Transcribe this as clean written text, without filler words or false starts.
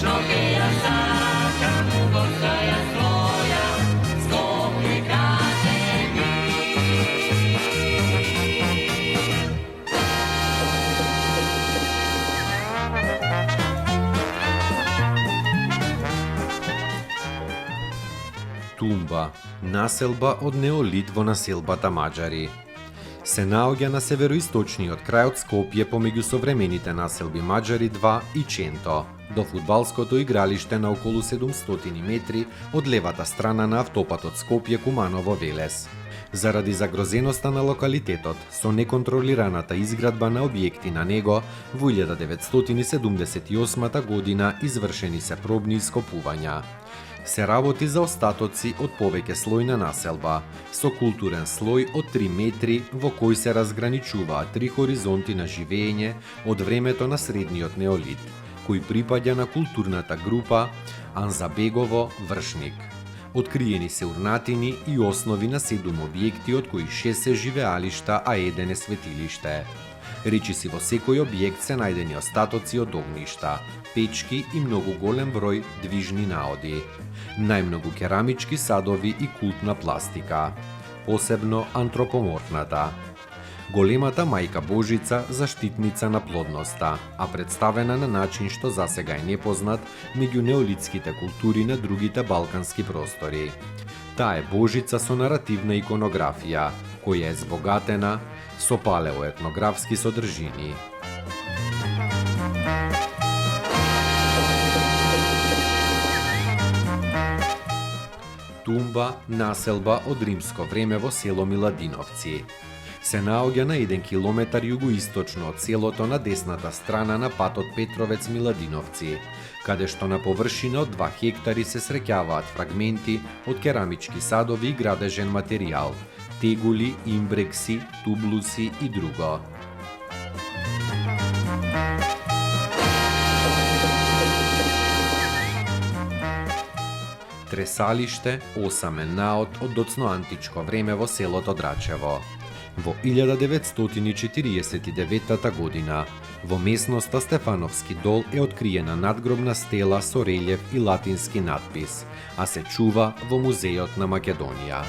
Tačno ke ja sakam, postaja svoja, Skopje kaže mi. Тумба, населба од неолит во населбата Маđари. Се наоѓа на североисточниот крај од Скопје помеѓу современите населби Маđари 2 и Ченто, до фудбалското игралиште на околу 700 метри од левата страна на автопатот Скопје-Куманово-Велес. Заради загрозеноста на локалитетот, со неконтролираната изградба на објекти на него, во 1978 година извршени се пробни ископувања. Се работи за остатоци од повеќе слојна населба, со културен слој од 3 метри во кој се разграничуваат 3 хоризонти на живење од времето на средниот неолит, кој припаѓа на културната група Анзабегово-Вршник. Откриени се урнатини и основи на 7 објекти, од кои 6 се живеалишта, а 1 е светилиште. Речиси во секој објект се најдени остатоци од огништа, печки и многу голем број движни наоди. Најмногу керамички садови и култна пластика, посебно антропоморфната. Големата мајка Божица, заштитница на плодноста, а представена на начин што засега е непознат меѓу неолитските култури на другите балкански простори. Таа е Божица со наративна иконографија, која е збогатена со палеоетнографски содржини. Тумба, населба од римско време во село Миладиновци. Се наоѓа на 1 километар југоисточно од селото на десната страна на патот Петровец-Миладиновци, каде што на површина од 2 хектари се среќаваат фрагменти од керамички садови и градежен материјал, тегули, имбрекси, тублуси и друго. Тресалиште, осамен наод од доцно античко време во селото Драчево. Во 1949 година, во местноста Стефановски дол е откриена надгробна стела со релјеф и латински надпис, а се чува во Музејот на Македонија.